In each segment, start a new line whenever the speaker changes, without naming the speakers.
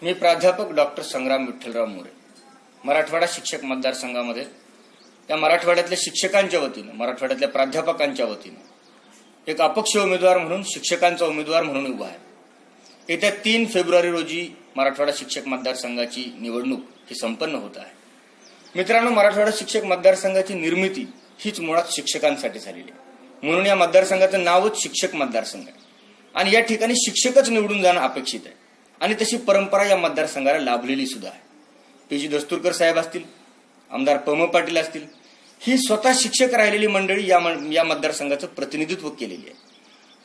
मी प्राध्यापक डॉक्टर संग्राम विठ्ठलराव मोरे, मराठवाडा शिक्षक मतदारसंघामध्ये त्या मराठवाड्यातल्या शिक्षकांच्या वतीनं, मराठवाड्यातल्या प्राध्यापकांच्या वतीनं एक अपक्ष उमेदवार म्हणून, शिक्षकांचा उमेदवार म्हणून उभा आहे. येत्या 3 फेब्रुवारी रोजी मराठवाडा शिक्षक मतदारसंघाची निवडणूक ही संपन्न होत आहे. मित्रांनो, मराठवाडा शिक्षक मतदारसंघाची निर्मिती हीच मुळात शिक्षकांसाठी झालेली आहे. म्हणून या मतदारसंघाचं नावच शिक्षक मतदारसंघ आहे आणि या ठिकाणी शिक्षकच निवडून जाणं अपेक्षित आहे आणि तशी परंपरा या मतदारसंघाला लाभलेली सुद्धा आहे. पी.जी. दस्तुरकर साहेब असतील, आमदार प.म. पाटील असतील, ही स्वतः शिक्षक राहिलेली मंडळी या मतदारसंघाचं प्रतिनिधित्व केलेली आहे.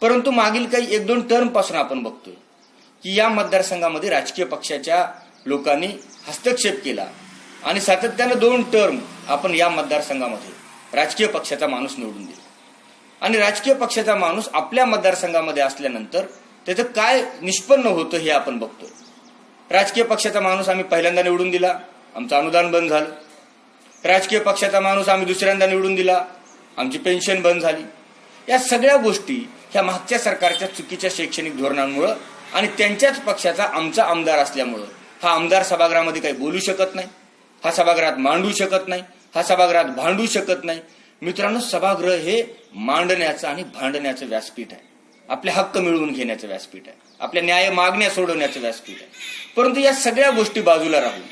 परंतु मागील काही 1-2 टर्म पासून आपण बघतोय की या मतदारसंघामध्ये राजकीय पक्षाच्या लोकांनी हस्तक्षेप केला आणि सातत्यानं 2 टर्म आपण या मतदारसंघामध्ये राजकीय पक्षाचा माणूस निवडून दिला आणि राजकीय पक्षाचा माणूस आपल्या मतदारसंघामध्ये असल्यानंतर त्याचं काय निष्पन्न होतं हे आपण बघतोय. राजकीय पक्षाचा माणूस आम्ही पहिल्यांदा निवडून दिला, आमचं अनुदान बंद झालं. राजकीय पक्षाचा माणूस आम्ही दुसऱ्यांदा निवडून दिला, आमची पेन्शन बंद झाली. या सगळ्या गोष्टी ह्या मागच्या सरकारच्या चुकीच्या शैक्षणिक धोरणांमुळे आणि त्यांच्याच पक्षाचा आमचा आमदार असल्यामुळं हा आमदार सभागृहामध्ये काही बोलू शकत नाही, हा सभागृहात मांडू शकत नाही, हा सभागृहात भांडू शकत नाही. मित्रांनो, सभागृह हे मांडण्याचं आणि भांडण्याचं व्यासपीठ आहे, आपले हक्क मिळवून घेण्याचं व्यासपीठ आहे, आपल्या न्याय मागण्या सोडवण्याचं व्यासपीठ आहे. परंतु या सगळ्या गोष्टी बाजूला राहून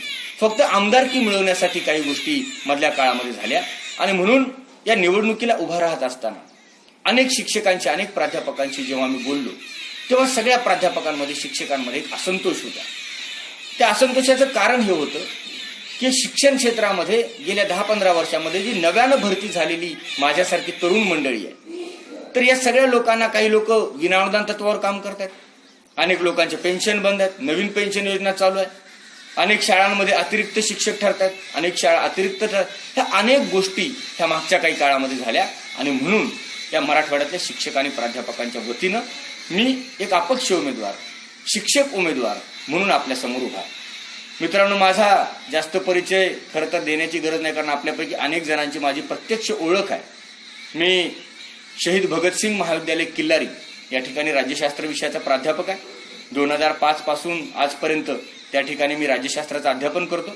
फक्त आमदारकी मिळवण्यासाठी काही गोष्टी मधल्या काळामध्ये झाल्या आणि म्हणून या निवडणुकीला उभा राहत असताना अनेक शिक्षकांशी, अनेक प्राध्यापकांशी जेव्हा मी बोललो तेव्हा सगळ्या प्राध्यापकांमध्ये, शिक्षकांमध्ये एक असंतोष होता. त्या असंतोषाचं कारण हे होतं की शिक्षण क्षेत्रामध्ये गेल्या 10-15 वर्षामध्ये जी नव्यानं भरती झालेली माझ्यासारखी तरुण मंडळी आहे, तर या सगळ्या लोकांना, काही लोक विनाअनुदान तत्वावर काम करतात, अनेक लोकांचे पेन्शन बंद आहेत, नवीन पेन्शन योजना चालू आहे, अनेक शाळांमध्ये अतिरिक्त शिक्षक ठरतात, अनेक शाळा अतिरिक्त ठरतात. ह्या अनेक गोष्टी ह्या मागच्या काही काळामध्ये झाल्या आणि म्हणून या मराठवाड्यातल्या शिक्षक आणि प्राध्यापकांच्या वतीनं मी एक अपक्ष उमेदवार, शिक्षक उमेदवार म्हणून आपल्या समोर उभा आहे. मित्रांनो, माझा जास्त परिचय खरं तर देण्याची गरज नाही, कारण आपल्यापैकी अनेक जणांची माझी प्रत्यक्ष ओळख आहे. मी शहीद भगतसिंग महाविद्यालय किल्लारी या ठिकाणी राज्यशास्त्र विषयाचा प्राध्यापक आहे. 2005 पासून आजपर्यंत त्या ठिकाणी मी राज्यशास्त्राचं अध्यापन करतो.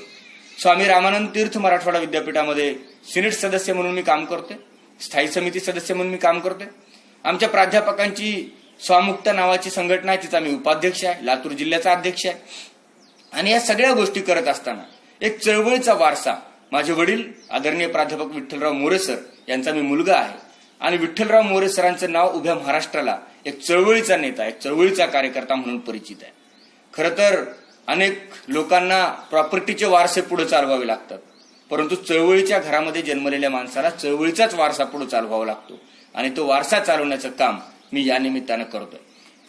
स्वामी रामानंद तीर्थ मराठवाडा विद्यापीठामध्ये सिनेट सदस्य म्हणून मी काम करतोय, स्थायी समिती सदस्य म्हणून मी काम करतोय. आमच्या प्राध्यापकांची स्वामुक्ता नावाची संघटना आहे, तिचा मी उपाध्यक्ष आहे, लातूर जिल्ह्याचा अध्यक्ष आहे. आणि या सगळ्या गोष्टी करत असताना एक चळवळीचा वारसा, माझे वडील आदरणीय प्राध्यापक विठ्ठलराव मोरे सर यांचा मी मुलगा आहे आणि विठ्ठलराव मोरे सरांचं नाव उभ्या महाराष्ट्राला एक चळवळीचा नेता, एक चळवळीचा कार्यकर्ता म्हणून परिचित आहे. खरं तर अनेक लोकांना प्रॉपर्टीचे वारसे पुढे चालवावे लागतात, परंतु चळवळीच्या घरामध्ये जन्मलेल्या माणसाला चळवळीचाच वारसा पुढे चालवावा लागतो आणि तो वारसा चालवण्याचं काम मी या निमित्तानं करतोय.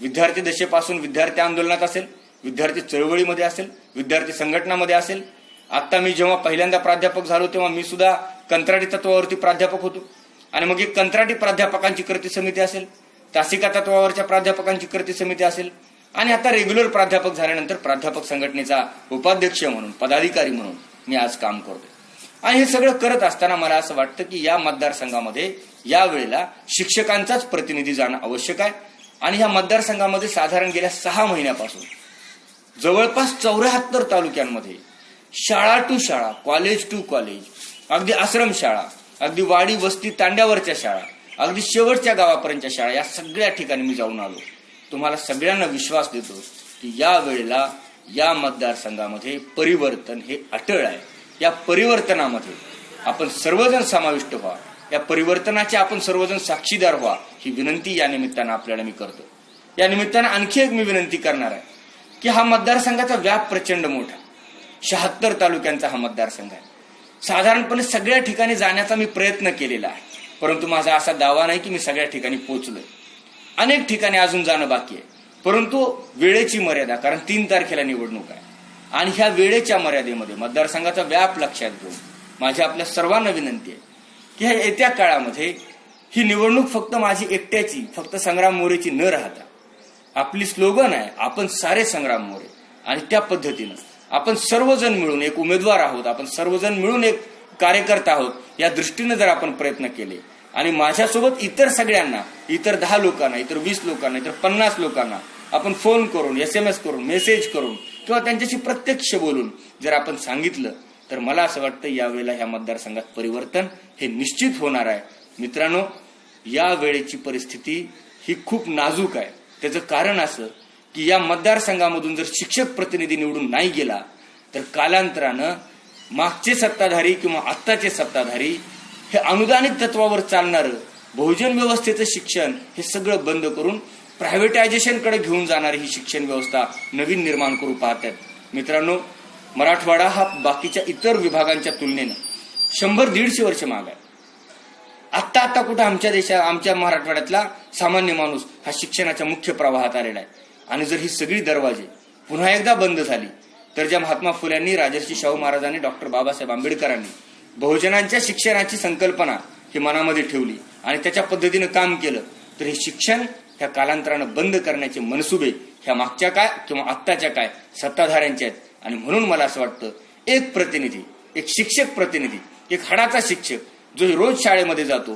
विद्यार्थी दशेपासून विद्यार्थी आंदोलनात असेल, विद्यार्थी चळवळीमध्ये असेल, विद्यार्थी संघटनामध्ये असेल. आता मी जेव्हा पहिल्यांदा प्राध्यापक झालो तेव्हा मी सुद्धा कंत्राटी तत्वावरती प्राध्यापक होतो आणि मग एक कंत्राटी प्राध्यापकांची कृती समिती असेल, तासिका तत्वावरच्या प्राध्यापकांची कृती समिती असेल आणि आता रेग्युलर प्राध्यापक झाल्यानंतर प्राध्यापक संघटनेचा उपाध्यक्ष म्हणून, पदाधिकारी म्हणून मी आज काम करतोय. आणि हे सगळं करत असताना मला असं वाटतं की या मतदारसंघामध्ये यावेळेला शिक्षकांचाच प्रतिनिधी जाणं आवश्यक आहे आणि या मतदारसंघामध्ये साधारण गेल्या 6 महिन्यापासून जवळपास 74 तालुक्यांमध्ये शाळा टू शाळा, कॉलेज टू कॉलेज, अगदी आश्रमशाळा, अगदी वाडी वस्ती तांड्यावरच्या शाळा, अगदी शेवटच्या गावापर्यंतच्या शाळा, या सगळ्या ठिकाणी मी जाऊन आलो. तुम्हाला सगळ्यांना विश्वास देतो की या वेळेला या मतदारसंघामध्ये परिवर्तन हे अटळ आहे. या परिवर्तनामध्ये आपण सर्वजण समाविष्ट व्हा, या परिवर्तनाचे आपण सर्वजण साक्षीदार व्हा, ही विनंती या निमित्तानं आपल्याला मी करतो. या निमित्तानं आणखी एक मी विनंती करणार आहे की हा मतदारसंघाचा व्याप प्रचंड मोठा, 76 तालुक्यांचा हा मतदारसंघ आहे. साधारणपणे सगळ्या ठिकाणी जाण्याचा मी प्रयत्न केलेला आहे, परंतु माझा असा दावा नाही की मी सगळ्या ठिकाणी पोहोचलोय. अनेक ठिकाणी अजून जाणं बाकी आहे, परंतु वेळेची मर्यादा, कारण 3 तारखेला निवडणूक आहे आणि ह्या वेळेच्या मर्यादेमध्ये मतदारसंघाचा व्याप लक्षात घेऊन माझी आपल्या सर्वांना विनंती आहे की ह्या येत्या काळामध्ये ही निवडणूक फक्त माझी एकट्याची, फक्त संग्राम मोरेची न राहता, आपली स्लोगन आहे आपण सारे संग्राम मोरे आणि त्या पद्धतीनं आपण सर्वजण मिळून एक उमेदवार आहोत, आपण सर्वजण मिळून एक कार्यकर्ता आहोत, या दृष्टीने जर आपण प्रयत्न केले आणि माझ्यासोबत इतर सगळ्यांना, इतर 10 लोकांना, इतर 20 लोकांना, इतर 50 लोकांना आपण फोन करून, SMS करून, मेसेज करून किंवा त्यांच्याशी प्रत्यक्ष बोलून जर आपण सांगितलं तर मला असं वाटतं यावेळेला ह्या मतदारसंघात परिवर्तन हे निश्चित होणार आहे. मित्रांनो, या वेळेची परिस्थिती ही खूप नाजूक आहे. त्याचं कारण असं की या मतदारसंघामधून जर शिक्षक प्रतिनिधी निवडून नाही गेला तर कालांतरानं मागचे सत्ताधारी किंवा आत्ताचे सत्ताधारी हे अनुदानित तत्वावर चालणारं बहुजन व्यवस्थेचं शिक्षण हे सगळं बंद करून प्रायव्हेटायझेशनकडे घेऊन जाणारी ही शिक्षण व्यवस्था नवीन निर्माण करू पाहत आहेत. मित्रांनो, मराठवाडा हा बाकीच्या इतर विभागांच्या तुलनेनं 100-150 वर्ष माग आहे. आत्ता कुठं आमच्या मराठवाड्यातला सामान्य माणूस हा शिक्षणाच्या मुख्य प्रवाहात आलेला आहे. आणि जर ही सगळी दरवाजे पुन्हा एकदा बंद झाली तर ज्या महात्मा फुल्यांनी, राजर्षी शाहू महाराजांनी, डॉक्टर बाबासाहेब आंबेडकरांनी बहुजनांच्या शिक्षणाची संकल्पना ही मनामध्ये ठेवली आणि त्याच्या पद्धतीनं काम केलं तर हे शिक्षण ह्या कालांतरानं बंद करण्याचे मनसुबे ह्या मागच्या काय किंवा आत्ताच्या काय सत्ताधाऱ्यांचे आहेत. आणि म्हणून मला असं वाटतं एक प्रतिनिधी, एक शिक्षक प्रतिनिधी, एक हाडाचा शिक्षक जो रोज शाळेमध्ये जातो,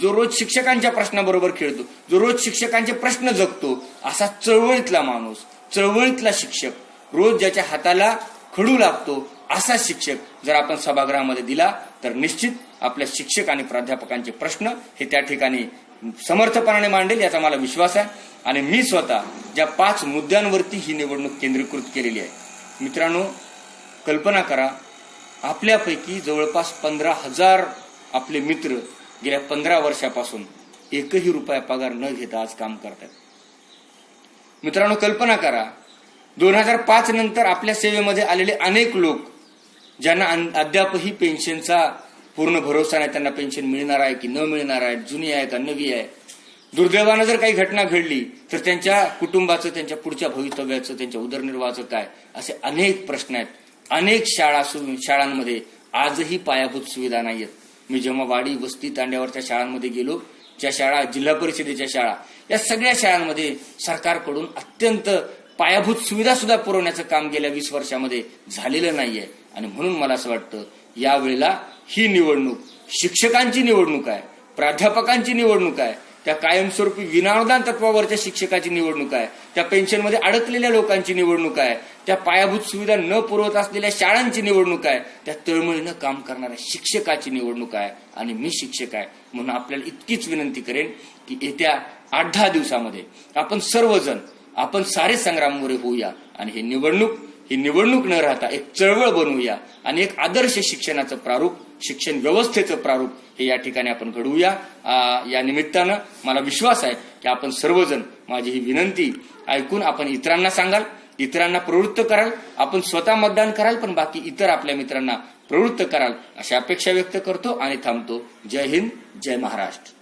जो रोज शिक्षकांच्या प्रश्नाबरोबर खेळतो, जो रोज शिक्षकांचे प्रश्न जगतो, असा चळवळीतला माणूस, चळवळीतला शिक्षक, रोज ज्याच्या हाताला खडू लागतो असा शिक्षक जर आपण सभागृहामध्ये दिला तर निश्चित आपल्या शिक्षक आणि प्राध्यापकांचे प्रश्न हे त्या ठिकाणी समर्थपणाने मांडेल याचा मला विश्वास आहे. आणि मी स्वतः ज्या 5 मुद्द्यांवरती ही निवडणूक केंद्रीकृत केलेली आहे. मित्रांनो, कल्पना करा, आपल्यापैकी जवळपास 15,000 आपले मित्र गेल्या 15 वर्षापासून एकही रुपया पगार न घेता आज काम करतात. मित्रांनो, कल्पना करा, 2005 नंतर आपल्या सेवेमध्ये आलेले अनेक लोक ज्यांना अद्यापही पेन्शनचा पूर्ण भरोसा नाही, त्यांना पेन्शन मिळणार आहे की न मिळणार आहे, जुनी आहे का नवी आहे, दुर्दैवानं जर काही घटना घडली तर त्यांच्या कुटुंबाचं, त्यांच्या पुढच्या भवितव्याचं, त्यांच्या उदरनिर्वाहाचं काय, असे अनेक प्रश्न आहेत. अनेक शाळांमध्ये आजही पायाभूत सुविधा नाहीयेत. मी जेव्हा वाडी, वस्ती, तांड्यावरच्या शाळांमध्ये गेलो, ज्या शाळा, जिल्हा परिषदेच्या शाळा, या सगळ्या शाळांमध्ये सरकारकडून अत्यंत पायाभूत सुविधा सुद्धा पुरवण्याचं काम गेल्या 20 वर्षामध्ये झालेलं नाहीये. आणि म्हणून मला असं वाटतं यावेळेला ही निवडणूक शिक्षकांची निवडणूक आहे, प्राध्यापकांची निवडणूक आहे, त्या कायमस्वरूपी विनाअनुदान तत्वावरच्या शिक्षकाची निवडणूक आहे, त्या पेन्शनमध्ये अडकलेल्या लोकांची निवडणूक आहे, त्या पायाभूत सुविधा न पुरवत असलेल्या शाळांची निवडणूक आहे, त्या तळमळीनं काम करणाऱ्या शिक्षकाची निवडणूक आहे. आणि मी शिक्षक आहे म्हणून आपल्याला इतकीच विनंती करेन की येत्या 8-10 दिवसामध्ये आपण सर्वजण, आपण सारे संग्राम मोरे होऊया आणि ही निवडणूक न राहता एक चळवळ बनवूया आणि एक आदर्श शिक्षणाचं प्रारूप, शिक्षण व्यवस्थेचं प्रारूप हे या ठिकाणी आपण घडवूया. या निमित्तानं मला विश्वास आहे की आपण सर्वजण माझी ही विनंती ऐकून आपण इतरांना सांगाल, इतरांना प्रवृत्त कराल, आपण स्वतः मतदान कराल पण बाकी इतर आपल्या मित्रांना प्रवृत्त कराल अशी अपेक्षा व्यक्त करतो आणि थांबतो. जय हिंद, जय महाराष्ट्र.